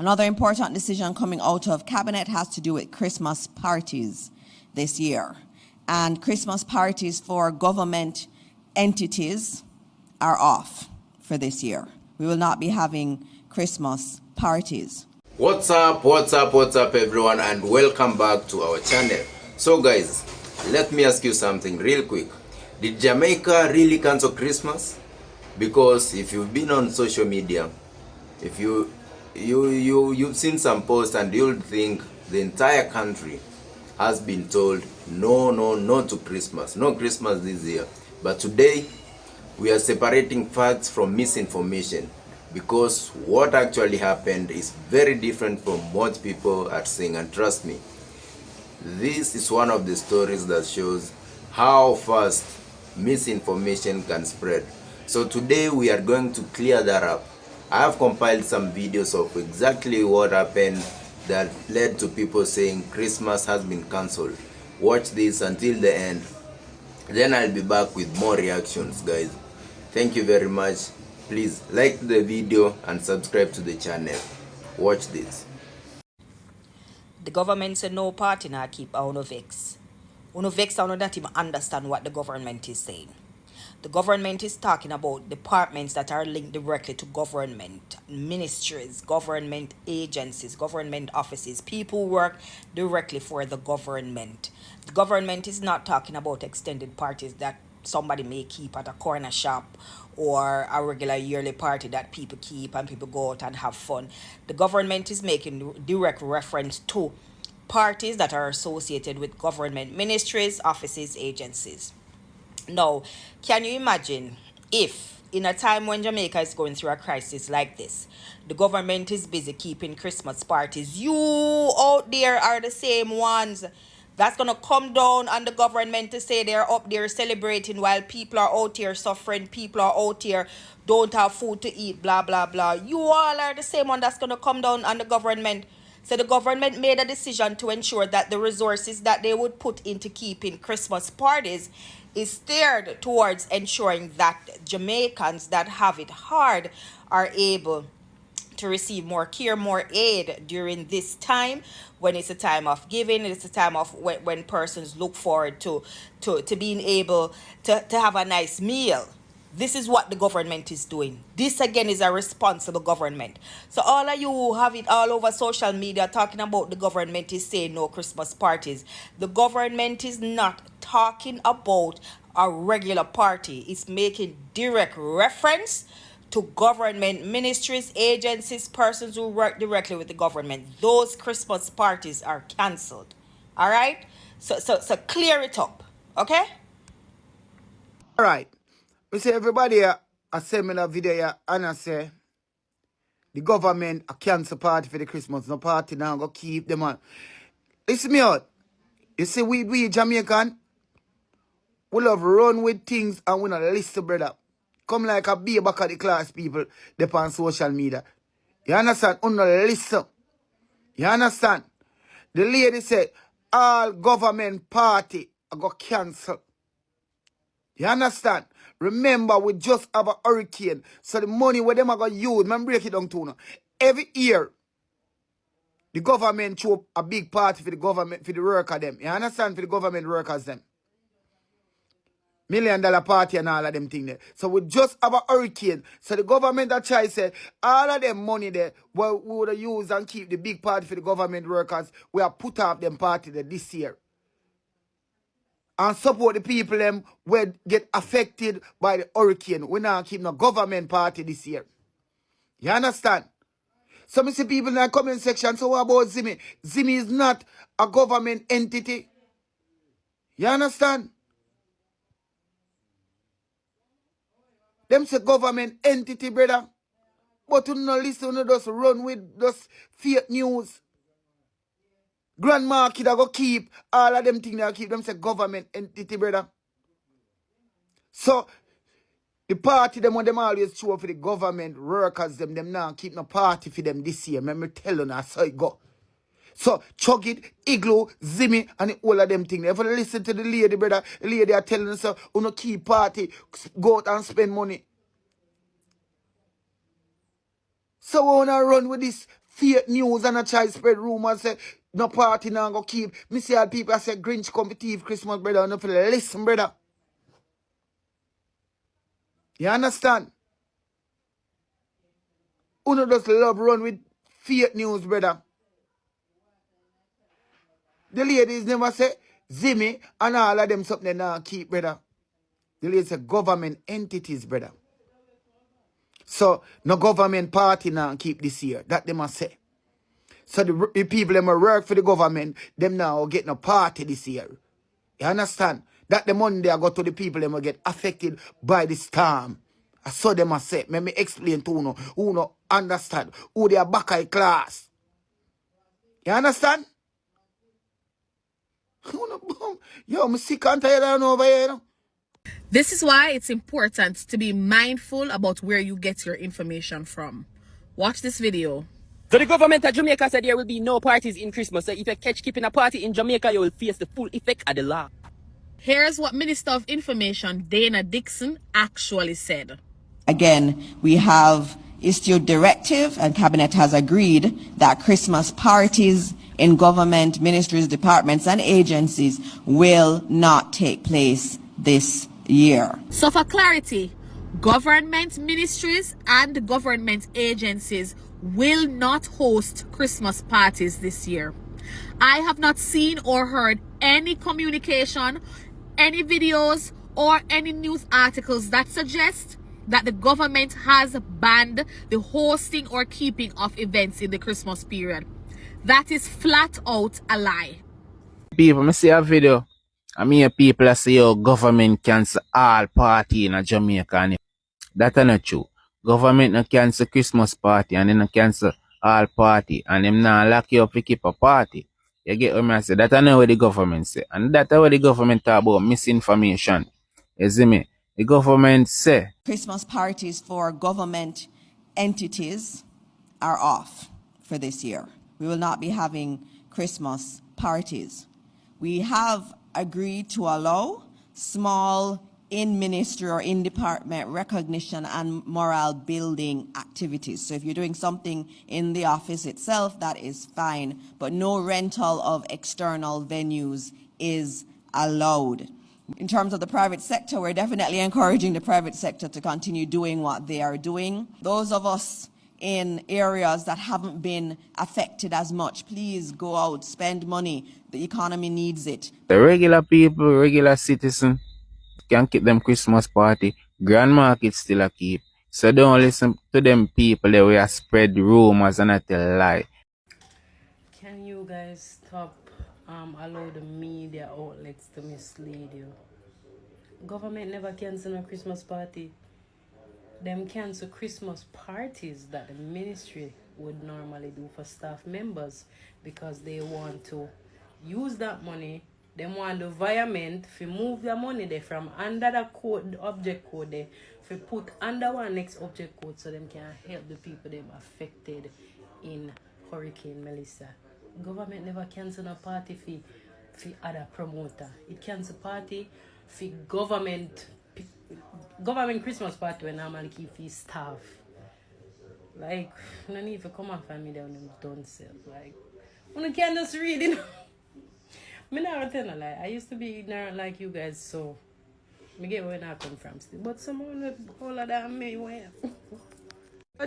Another important decision coming out of Cabinet has to do with Christmas parties this year. And Christmas parties for government entities are off for this year. We will not be having Christmas parties. What's up everyone, and welcome back to our channel. So guys, let me ask you something real quick. Did Jamaica really cancel Christmas? Because if you've been on social media, if you've seen some posts, and you'll think the entire country has been told no to Christmas, no Christmas this year. But today we are separating facts from misinformation, because what actually happened is very different from what people are saying. And trust me, this is one of the stories that shows how fast misinformation can spread. So today we are going to clear that up. I have compiled some videos of exactly what happened that led to people saying Christmas has been cancelled. Watch this until the end, then I'll be back with more reactions, guys. Thank you very much. Please like the video and subscribe to the channel. Watch this. The government said no party now keep our vex. Uno vex and not even understand what the government is saying. The government is talking about departments that are linked directly to government, ministries, government agencies, government offices, people who work directly for the government. The government is not talking about extended parties that somebody may keep at a corner shop, or a regular yearly party that people keep and people go out and have fun. The government is making direct reference to parties that are associated with government ministries, offices, agencies. Now, can you imagine if in a time when Jamaica is going through a crisis like this, the government is busy keeping Christmas parties? You out there are the same ones that's going to come down on the government to say they're up there celebrating while people are out here suffering, people are out here don't have food to eat, blah, blah, blah. You all are the same one that's going to come down on the government. So the government made a decision to ensure that the resources that they would put into keeping Christmas parties is steered towards ensuring that Jamaicans that have it hard are able to receive more care, more aid during this time, when it's a time of giving. It's a time of when persons look forward to being able to have a nice meal. This is what the government is doing. This again is a responsible government. So all of you who have it all over social media talking about the government is saying no Christmas parties. The government is not talking about a regular party. It's making direct reference to government ministries, agencies, persons who work directly with the government. Those Christmas parties are cancelled. All right? So clear it up. Okay? All right. We say everybody I send me a video here and I say the government a cancel party for the Christmas. No party now, go keep them on. Listen me out. You see, we Jamaican, we love run with things and we not listen, brother. Come like a be back at the class people they on social media. You understand? We not listen. You understand? The lady said all government party are go cancel. You understand? Remember, we just have a hurricane. So the money where them are going to use, man, break it down to you. Every year, the government show a big party for the government, for the worker them. You understand? For the government workers them. $1 million party and all of them things there. So we just have a hurricane. So the government that try say, all of them money there, we would use and keep the big party for the government workers. We have put off them party there this year. And support the people them will get affected by the hurricane. We now keep no government party this year. You understand? So I see people in the comment section, so what about Zimmy? Zimmy is not a government entity. You understand? Them say government entity, brother. But you no listen, you just run with those fake news. Grandma kid go keep all of them things they keep them say government entity, brother. So the party them when them always show for the government workers them now keep no party for them this year. Let me tell you now, so it go. So Chug It, Igloo, Zimmy, and all of them things. If you listen to the lady, brother, the lady are telling us, you no keep party, go out and spend money. So we wanna run with this fake news and I try to spread rumors say no party now go keep. Me see all people I say Grinch competitive Christmas, brother. No feel listen, brother. You understand? Uno just love run with fake news, brother. The ladies never say Zimmy and all of them something they now keep, brother. The ladies say government entities, brother. So no government party now keep this year. That they must say. So the people that work for the government, them now get no party this year. You understand? That the money they go to the people that will get affected by the storm. I saw them say. Let me explain to you who no understand. Who they are back high class. You understand? Yo, I'm sick and tired of over here. You know? This is why it's important to be mindful about where you get your information from. Watch this video. So the government of Jamaica said there will be no parties in Christmas. So if you catch keeping a party in Jamaica, you will face the full effect of the law. Here's what Minister of Information Dana Dixon actually said. Again, we have issued directive and Cabinet has agreed that Christmas parties in government, ministries, departments and agencies will not take place this year. So for clarity, government ministries and government agencies will not host Christmas parties this year. I have not seen or heard any communication, any videos, or any news articles that suggest that the government has banned the hosting or keeping of events in the Christmas period. That is flat out a lie. People, I see a video. I mean, people say your government cancel all party in Jamaica. And that's not true. Government no cancel Christmas party and they no cancel all party. And them not lock you up to keep a party. You get what I say? That's not what the government say. And that's what the government talk about misinformation. You see me? The government say Christmas parties for government entities are off for this year. We will not be having Christmas parties. We have agreed to allow small in-ministry or in-department recognition and morale building activities. So if you're doing something in the office itself, that is fine, but no rental of external venues is allowed. In terms of the private sector, we're definitely encouraging the private sector to continue doing what they are doing. Those of us in areas that haven't been affected as much, please go out, spend money. The economy needs it. the regular people, regular citizens, can keep them Christmas party. Grand market still a keep. So don't listen to them people that will spread rumors and not tell lie. Can you guys stop allow the media outlets to mislead you? Government never cancel a Christmas party. Them cancel Christmas parties that the ministry would normally do for staff members because they want to use that money. They want the environment to move the money there from under the code, the object code there, to put under one next object code so them can help the people them affected in Hurricane Melissa. Government never cancel a party for other promoter. It cancel party for government Christmas party when normally keep for staff. Like, no need to come off and me down them done self. Like, you can't just read it. Me not tell a lie. I used to be ignorant like you guys, so me get where I come from still. But someone with all of that me where.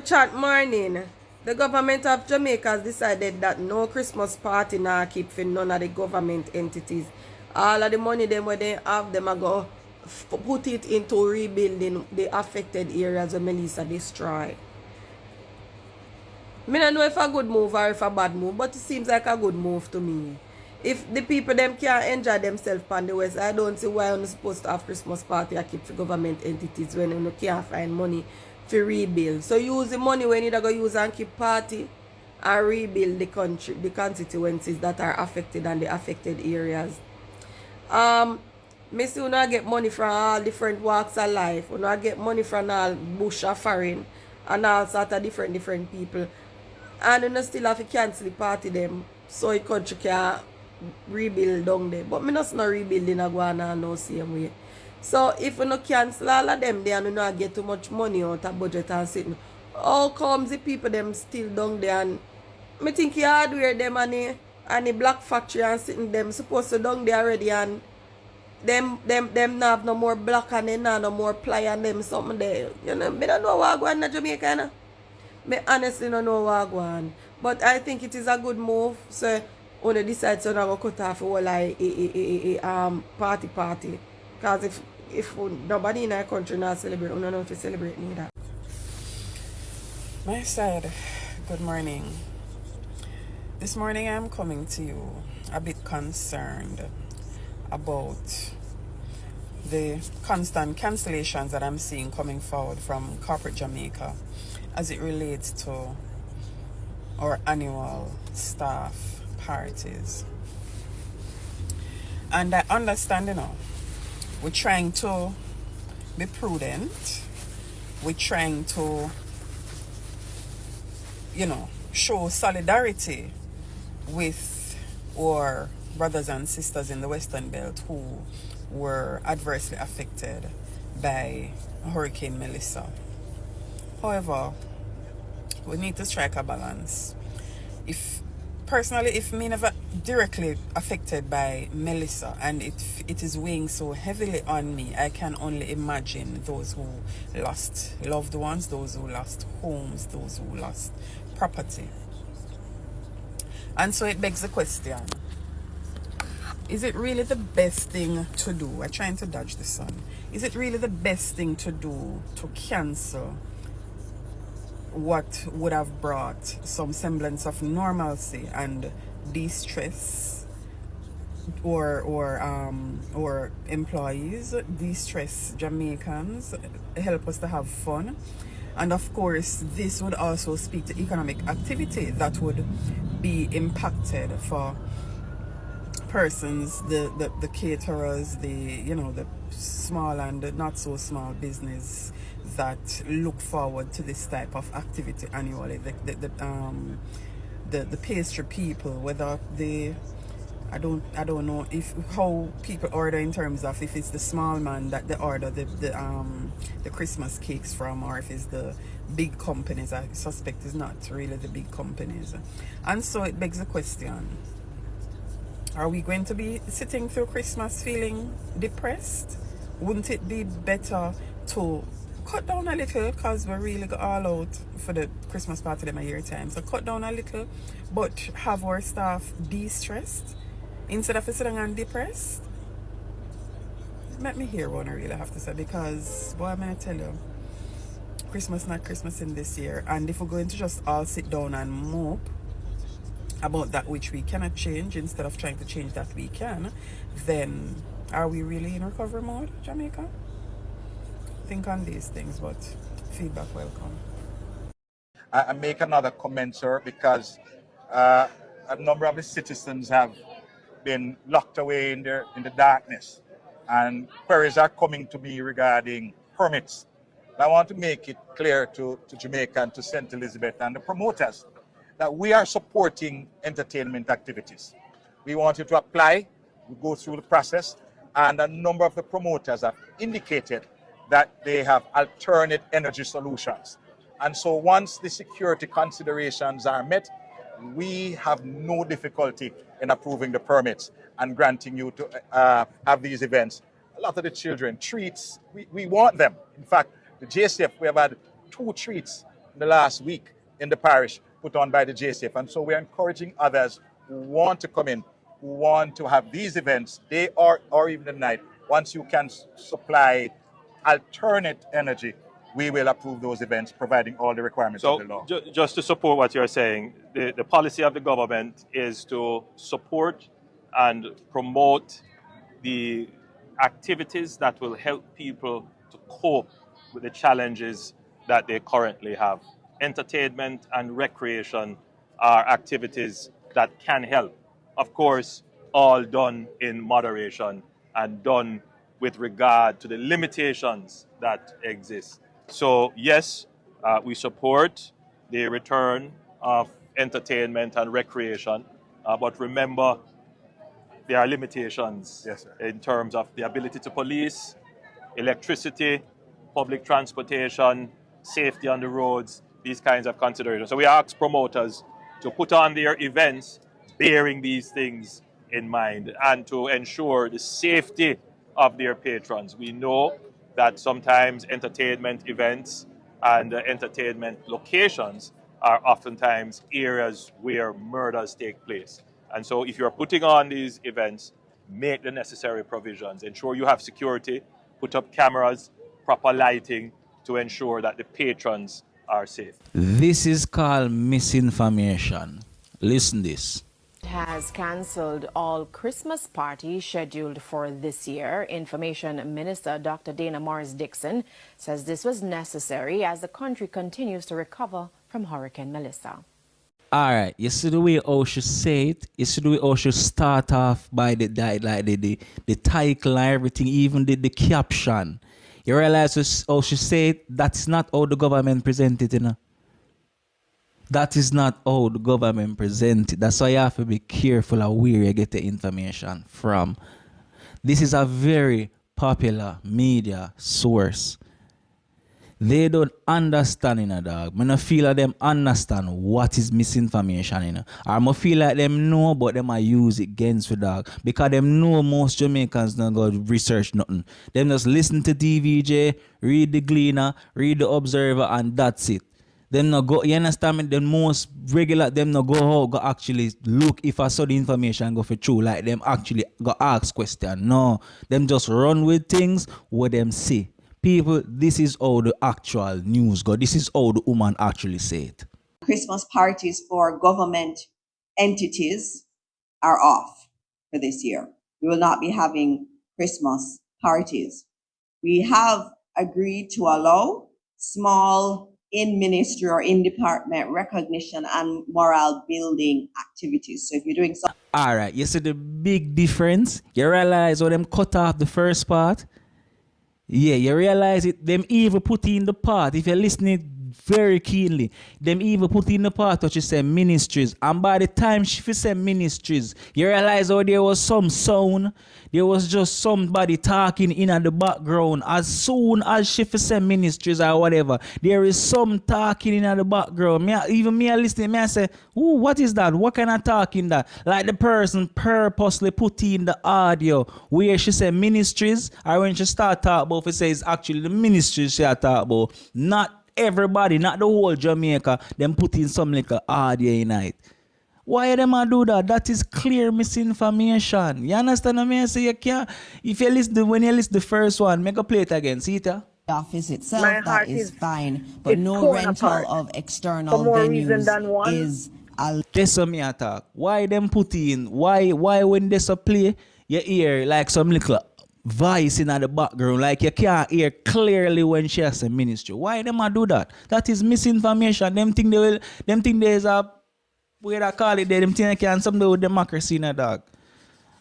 Chat morning. The government of Jamaica has decided that no Christmas party now keep for none of the government entities. All of the money them where they have, them are go put it into rebuilding the affected areas where Melissa destroyed. I don't know if a good move or if a bad move, but it seems like a good move to me. If the people them can't enjoy themselves on the west, I don't see why you're supposed to have Christmas party and keep for government entities when you can't find money to rebuild. So use the money when you go use and keep party and rebuild the country, the constituencies that are affected and the affected areas. Me see you not get money from all different walks of life. You not get money from all bush or foreign and all sort of different people. And you still have to cancel the party them so the country can rebuild down there. But me not rebuilding a go on no same way. So if you not cancel all of them there and you not get too much money out of budget and sitting, how comes the people them still down there and Me think you hardware them and the black factory and sitting them supposed to down there already and them not have no more black and they not no more ply and them something there. You know, me don't know what go on in Jamaica, you know. Me honestly don't know what go on. But I think it is a good move. So when they decide to now cut off all like party. Because if nobody in our country not celebrate, we don't know if you celebrate neither. My side, good morning. This morning I'm coming to you a bit concerned about the constant cancellations that I'm seeing coming forward from corporate Jamaica as it relates to our annual staff parties. And I understand, we're trying to be prudent. We're trying to, show solidarity with our brothers and sisters in the Western Belt who were adversely affected by Hurricane Melissa. However, we need to strike a balance. If me never directly affected by Melissa and it is weighing so heavily on me, I can only imagine those who lost loved ones, those who lost homes, those who lost property. And so it begs the question, is it really the best thing to do? I'm trying to dodge the sun. Is it really the best thing to do to cancel what would have brought some semblance of normalcy and de-stress or employees, de-stress Jamaicans, help us to have fun? And of course, this would also speak to economic activity that would be impacted for persons, the caterers, the small and not so small business that look forward to this type of activity annually. The pastry people, whether they, I don't know if how people order in terms of if it's the small man that they order the Christmas cakes from, or if it's the big companies. I suspect it's not really the big companies. And so it begs the question, are we going to be sitting through Christmas feeling depressed? Wouldn't it be better to cut down a little, because we really go all out for the Christmas party them a year time? So cut down a little, but have our staff de-stressed instead of sitting and depressed? Let me hear what I really have to say, because boy, I'm gonna tell you, Christmas not Christmas in this year. And if we're going to just all sit down and mope about that which we cannot change instead of trying to change that we can, then are we really in recovery mode, Jamaica? Think on these things, but feedback welcome. I make another comment, sir, because a number of the citizens have been locked away in the darkness, and queries are coming to me regarding permits. I want to make it clear to Jamaica and to St. Elizabeth and the promoters that we are supporting entertainment activities. We want you to apply, we go through the process, and a number of the promoters have indicated that they have alternate energy solutions. And so once the security considerations are met, we have no difficulty in approving the permits and granting you to have these events. A lot of the children, treats, we want them. In fact, the JCF, we have had 2 treats in the last week in the parish put on by the JCF. And so we're encouraging others who want to come in, who want to have these events, day or even the night. Once you can supply alternate energy, we will approve those events, providing all the requirements of the law. Just to support what you're saying, the policy of the government is to support and promote the activities that will help people to cope with the challenges that they currently have. Entertainment and recreation are activities that can help. Of course, all done in moderation and done with regard to the limitations that exist. So yes, we support the return of entertainment and recreation, but remember, there are limitations, yes, sir, in terms of the ability to police, electricity, public transportation, safety on the roads, these kinds of considerations. So we ask promoters to put on their events bearing these things in mind and to ensure the safety of their patrons. We know that sometimes entertainment events and entertainment locations are oftentimes areas where murders take place. And so if you're putting on these events, make the necessary provisions. Ensure you have security, put up cameras, proper lighting to ensure that the patrons are safe. This is called misinformation. Listen this. Has cancelled all Christmas parties scheduled for this year. Information Minister Dr. Dana Morris-Dixon says this was necessary as the country continues to recover from Hurricane Melissa. All right, you see the way how she say it. You see the way how she start off by the title and everything, even the caption. You realize how she say it. That's not how the government present it, you know. That is not how the government present it. That's why you have to be careful of where you get the information from. This is a very popular media source. They don't understand, you know, dog. I don't feel like them understand what is misinformation, you know. Or I feel like them know, but them I use it against the dog. Because them know most Jamaicans don't go research nothing. Them just listen to DVJ, read the Gleaner, read the Observer, and that's it. Them not go, you understand me? The most regular, them not go out, go actually look if I saw the information go for true. Like them actually go ask question. No, them just run with things what them say. People, this is how the actual news go. This is how the woman actually say it. Christmas parties for government entities are off for this year. We will not be having Christmas parties. We have agreed to allow small in ministry or in department recognition and morale building activities. So if you're doing something. All right, you see the big difference? You realize how them cut off the first part? Yeah, you realize it. Them even put in the part, if you're listening very keenly, them even put in the part that you say ministries. And by the time she said ministries, you realize how there was some sound. There was just somebody talking in the background. As soon as she said ministries or whatever, there is some talking in the background. Even me listening, I say, ooh, what is that? What kind of talking that? Like the person purposely put in the audio where she said ministries, or when she start talking about, it says actually the ministries she talk about. Not everybody, not the whole Jamaica, them put in some little audio in it. Why them a do that? That is clear misinformation. You understand what I mean? So you can't, if you listen, when you listen the first one, make a play it again. See it? Office itself, My that heart is is fine, but no torn rental apart of for external more reason venues than one. is allowed. That's what me attack. Why them put in? Why when there's a play, you hear like some little voice in the background, like you can't hear clearly when she has a ministry. Why them a do that? That is misinformation. Them think there's a way I call it there, them think they can something with democracy in a dog.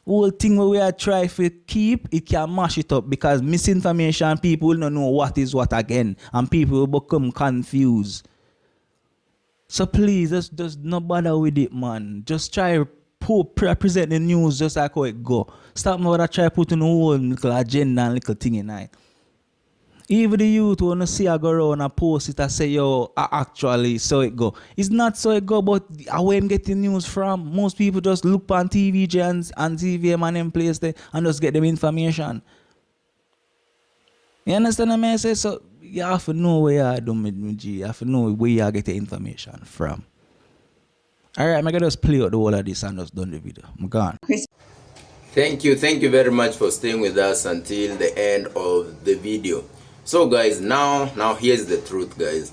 Whole thing we are trying to keep, it can mash it up because misinformation, people will not know what is what again, and people will become confused. So please, just not bother with it, man. Just try to present the news just like how it go. Stop now that try putting a whole little agenda and little thing in it. Even the youth wanna see I go around and post it and say, yo, actually so it go. It's not so it go, but where I'm getting news from. Most people just look on TV and TVM and them place there and just get them information. You understand what I say? So you have to know where you are doing with G. You have to know where you get the information from. Alright, I'm gonna just play out the whole of this and just done the video. I'm gone. Thank you very much for staying with us until the end of the video. So guys, now here's the truth, guys.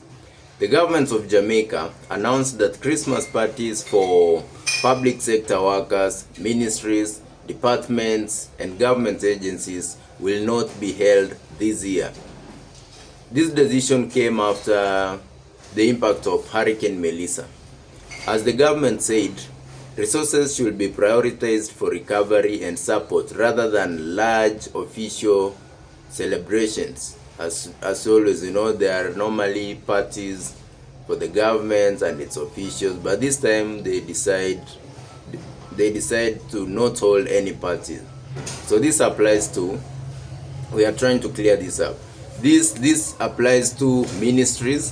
The government of Jamaica announced that Christmas parties for public sector workers, ministries, departments and government agencies will not be held this year. This decision came after the impact of Hurricane Melissa. As the government said, resources should be prioritized for recovery and support rather than large official celebrations. As always, you know, there are normally parties for the government and its officials, but this time they decide to not hold any parties. So this applies to, we are trying to clear this up. This applies to ministries.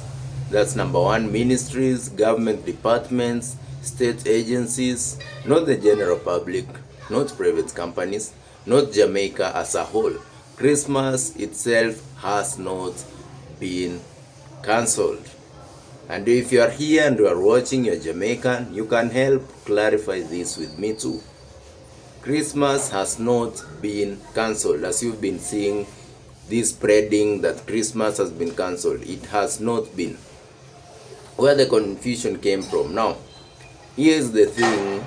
That's number one, ministries, government departments, state agencies, not the general public, not private companies, not Jamaica as a whole. Christmas itself has not been cancelled. And if you are here and you are watching, you're Jamaican, you can help clarify this with me too. Christmas has not been cancelled. As you've been seeing this spreading that Christmas has been cancelled, it has not been. Where the confusion came from. Now, here's the thing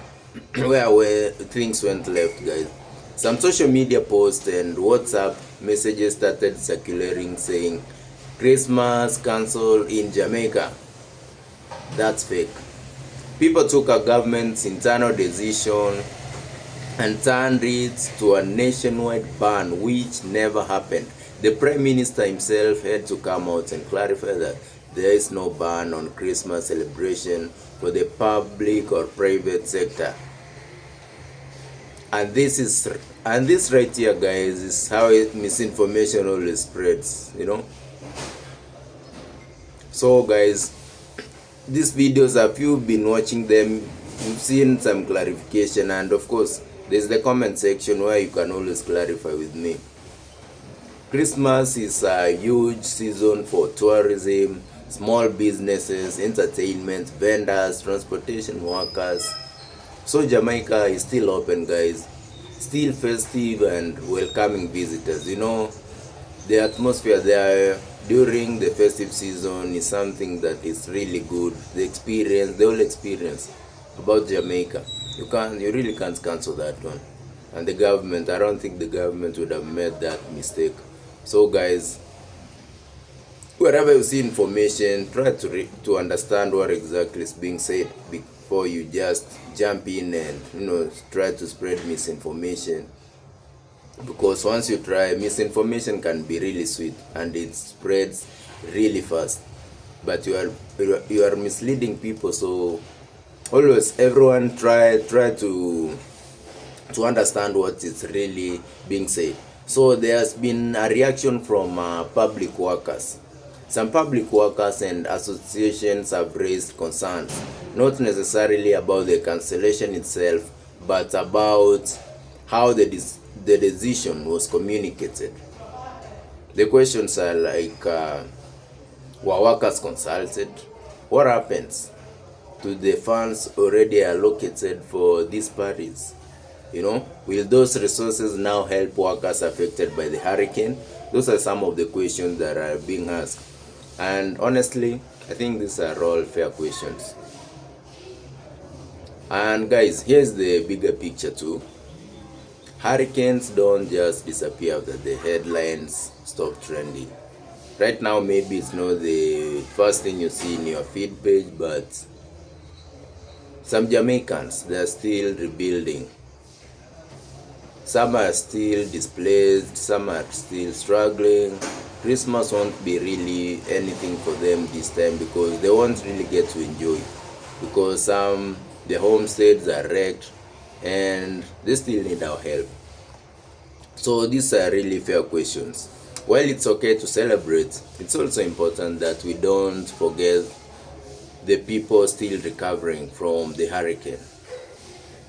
where things went left, guys. Some social media posts and WhatsApp messages started circulating saying Christmas cancelled in Jamaica. That's fake. People took a government's internal decision and turned it to a nationwide ban, which never happened. The Prime Minister himself had to come out and clarify that there is no ban on Christmas celebration for the public or private sector. And this right here, guys, is how misinformation always spreads, you know. So guys, these videos, if you've been watching them, you've seen some clarification, and of course there's the comment section where you can always clarify with me. Christmas is a huge season for tourism, small businesses, entertainment, vendors, transportation workers. So Jamaica is still open, guys, still festive and welcoming visitors. You know, the atmosphere there during the festive season is something that is really good. The whole experience about Jamaica, you really can't cancel that one. And the government, I don't think the government would have made that mistake. So guys, wherever you see information, try to understand what exactly is being said before you just jump in and, you know, try to spread misinformation. Because once you try, misinformation can be really sweet and it spreads really fast, but you are misleading people. So always, everyone try to understand what is really being said. So there's been a reaction from public workers. Some public workers and associations have raised concerns, not necessarily about the cancellation itself, but about how the decision was communicated. The questions are like, were workers consulted? What happens to the funds already allocated for these parties? You know, will those resources now help workers affected by the hurricane? Those are some of the questions that are being asked. And honestly, I think these are all fair questions. And guys, here's the bigger picture too. Hurricanes don't just disappear after the headlines stop trending. Right now, maybe it's not the first thing you see in your feed page, but some Jamaicans, they're still rebuilding. Some are still displaced, some are still struggling. Christmas won't be really anything for them this time because they won't really get to enjoy it, because the homesteads are wrecked and they still need our help. So these are really fair questions. While it's okay to celebrate, it's also important that we don't forget the people still recovering from the hurricane.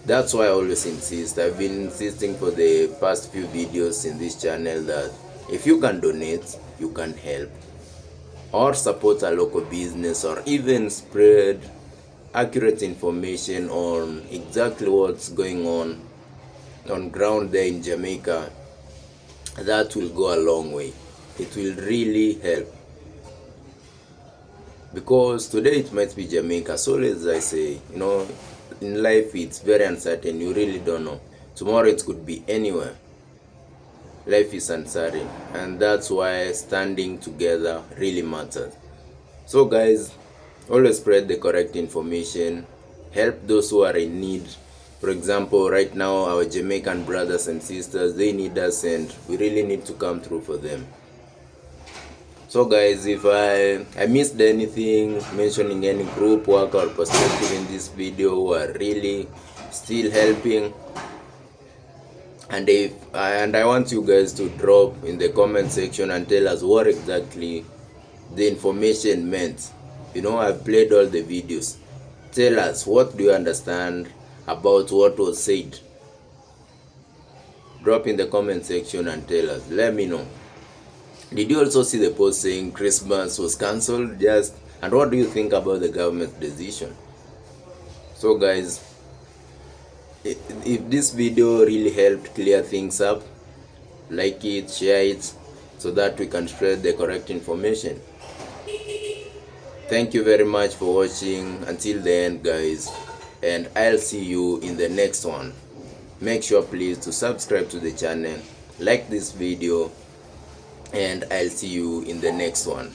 That's why I always insist. I've been insisting for the past few videos in this channel that if you can donate, you can help, or support a local business, or even spread accurate information on exactly what's going on ground there in Jamaica. That will go a long way. It will really help, because today it might be Jamaica. So as I say, you know, in life it's very uncertain. You really don't know. Tomorrow it could be anywhere. Life is uncertain, and that's why standing together really matters. So guys, always spread the correct information, help those who are in need. For example, right now our Jamaican brothers and sisters, they need us and we really need to come through for them. So guys, if I missed anything, mentioning any group work or perspective in this video who are really still helping, and I want you guys to drop in the comment section and tell us what exactly the information meant. You know, I've played all the videos. Tell us, what do you understand about what was said? Drop in the comment section and tell us. Let me know. Did you also see the post saying Christmas was cancelled? Just, and what do you think about the government's decision? So guys, if this video really helped clear things up, like it, share it, so that we can spread the correct information. Thank you very much for watching until the end, guys, and I'll see you in the next one. Make sure please to subscribe to the channel, like this video, and I'll see you in the next one.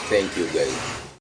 Thank you, guys.